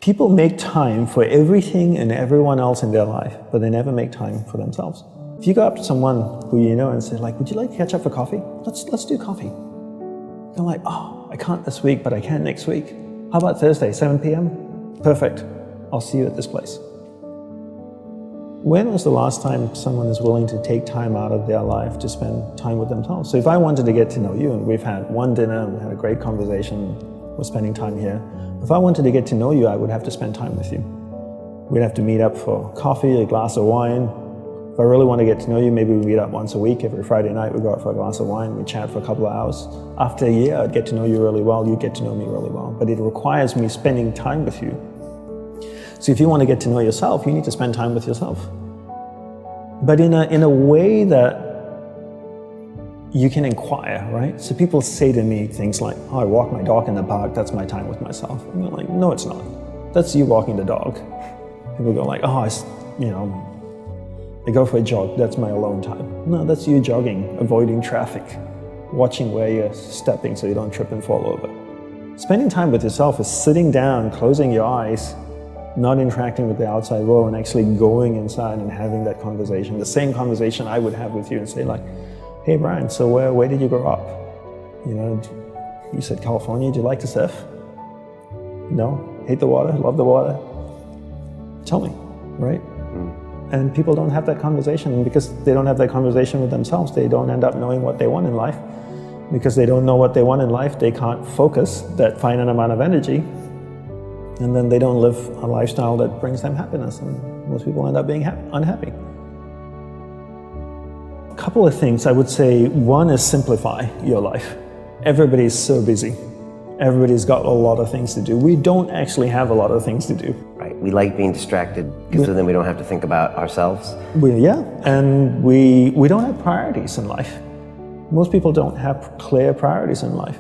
People make time for everything and everyone else in their life, but they never make time for themselves. If you go up to someone who you know and say, like, would you like to catch up for coffee? Let's do coffee. They're like, oh, I can't this week, but I can next week. How about Thursday, 7 p.m.? Perfect. I'll see you at this place. When was the last time someone is willing to take time out of their life to spend time with themselves? So if I wanted to get to know you, and we've had one dinner, and we had a great conversation, we're spending time here. If I wanted to get to know you, I would have to spend time with you. We'd have to meet up for coffee, a glass of wine. If I really want to get to know you, maybe we meet up once a week. Every Friday night, we go out for a glass of wine, we chat for a couple of hours. After a year, I'd get to know you really well, you get to know me really well. But it requires me spending time with you. So if you want to get to know yourself, you need to spend time with yourself. But in a way that you can inquire, right? So people say to me things like, oh, I walk my dog in the park, that's my time with myself. And you're like, no, it's not. That's you walking the dog. People go like, oh, I go for a jog, that's my alone time. No, that's you jogging, avoiding traffic, watching where you're stepping so you don't trip and fall over. Spending time with yourself is sitting down, closing your eyes, not interacting with the outside world, and actually going inside and having that conversation. The same conversation I would have with you and say like, hey Brian, so where did you grow up? You know, you said California, do you like to surf? No? Hate the water? Love the water? Tell me, right? And people don't have that conversation, and because they don't have that conversation with themselves, they don't end up knowing what they want in life. Because they don't know what they want in life, they can't focus that finite amount of energy, and then they don't live a lifestyle that brings them happiness, and most people end up being unhappy. A couple of things I would say. One is simplify your life. Everybody's so busy. Everybody's got a lot of things to do. We don't actually have a lot of things to do. Right, we like being distracted because then we don't have to think about ourselves. And we don't have priorities in life. Most people don't have clear priorities in life.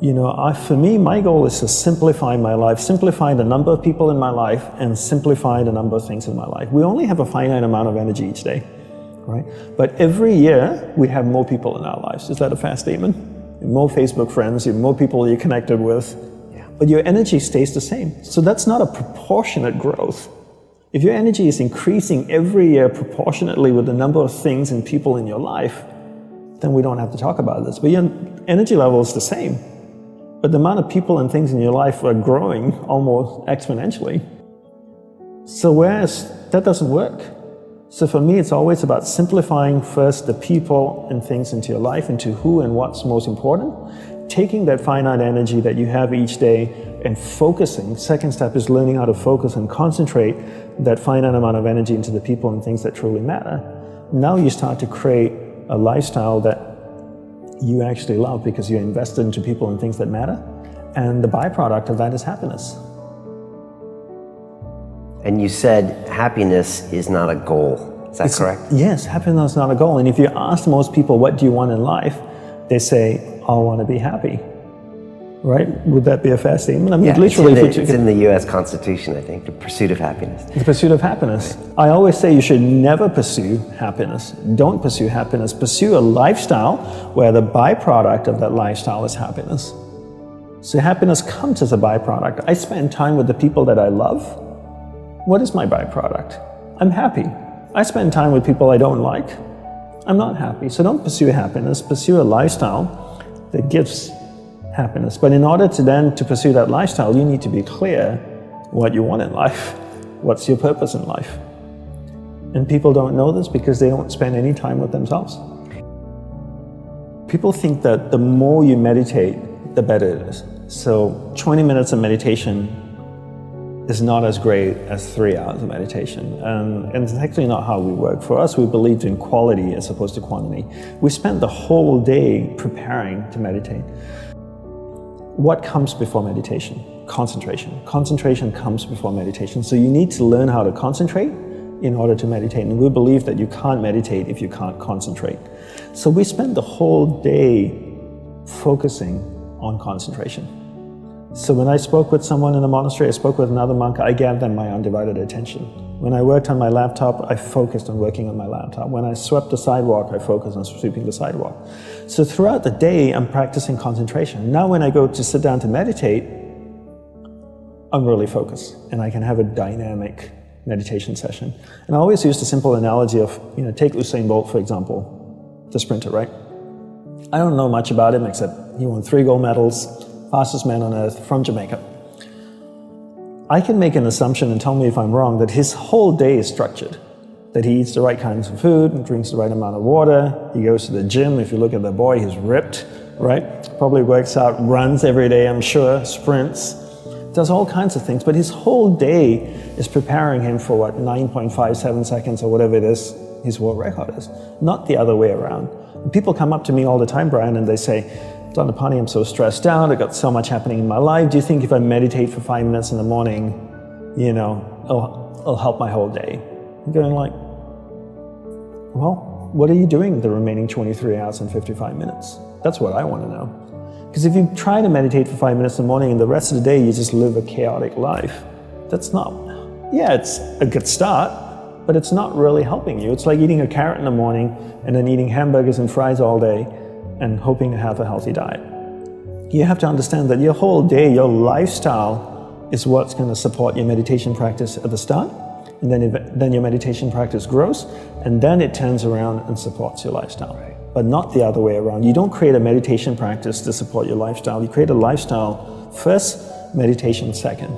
You know, for me, my goal is to simplify my life, simplify the number of people in my life, and simplify the number of things in my life. We only have a finite amount of energy each day, right? But every year, we have more people in our lives. Is that a fair statement? More Facebook friends, more people you're connected with, but your energy stays the same. So that's not a proportionate growth. If your energy is increasing every year proportionately with the number of things and people in your life, then we don't have to talk about this. But your energy level is the same. But the amount of people and things in your life are growing almost exponentially. So whereas that doesn't work. So for me, it's always about simplifying first the people and things into your life, into who and what's most important, taking that finite energy that you have each day and focusing. Second step is learning how to focus and concentrate that finite amount of energy into the people and things that truly matter. Now you start to create a lifestyle that you actually love because you're invested into people and things that matter. And the byproduct of that is happiness. And you said happiness is not a goal. Is that correct? Yes, happiness is not a goal. And if you ask most people, what do you want in life? They say, I want to be happy. Right? Would that be a fair statement? I mean, literally, it's in the U.S. Constitution, I think, the pursuit of happiness. The pursuit of happiness. Right. I always say you should never pursue happiness. Don't pursue happiness. Pursue a lifestyle where the byproduct of that lifestyle is happiness. So happiness comes as a byproduct. I spend time with the people that I love. What is my byproduct? I'm happy. I spend time with people I don't like. I'm not happy. So don't pursue happiness. Pursue a lifestyle that gives happiness. But in order to pursue that lifestyle, you need to be clear what you want in life. What's your purpose in life? And people don't know this because they don't spend any time with themselves. People think that the more you meditate, the better it is. So 20 minutes of meditation is not as great as 3 hours of meditation. And it's actually not how we work. For us, we believed in quality as opposed to quantity. We spent the whole day preparing to meditate. What comes before meditation? Concentration. Concentration comes before meditation. So you need to learn how to concentrate in order to meditate. And we believe that you can't meditate if you can't concentrate. So we spend the whole day focusing on concentration. So when I spoke with someone in the monastery, I spoke with another monk, I gave them my undivided attention. When I worked on my laptop, I focused on working on my laptop. When I swept the sidewalk, I focused on sweeping the sidewalk. So throughout the day, I'm practicing concentration. Now when I go to sit down to meditate, I'm really focused and I can have a dynamic meditation session. And I always use the simple analogy of, take Usain Bolt, for example, the sprinter, right? I don't know much about him except he won 3 gold medals, fastest man on earth from Jamaica. I can make an assumption and tell me if I'm wrong that his whole day is structured, that he eats the right kinds of food and drinks the right amount of water. He goes to the gym. If you look at the boy, he's ripped, right? Probably works out, runs every day, I'm sure, sprints, does all kinds of things. But his whole day is preparing him for 9.57 seconds or whatever it is his world record is, not the other way around. And people come up to me all the time, Brian, and they say, Dhanapani, I'm so stressed out. I've got so much happening in my life. Do you think if I meditate for 5 minutes in the morning, it'll help my whole day? I'm going like, well, what are you doing the remaining 23 hours and 55 minutes? That's what I want to know. Because if you try to meditate for 5 minutes in the morning and the rest of the day you just live a chaotic life, that's not, it's a good start, but it's not really helping you. It's like eating a carrot in the morning and then eating hamburgers and fries all day and hoping to have a healthy diet. You have to understand that your whole day, your lifestyle is what's going to support your meditation practice at the start, and then your meditation practice grows, and then it turns around and supports your lifestyle. Right. But not the other way around. You don't create a meditation practice to support your lifestyle. You create a lifestyle first, meditation second.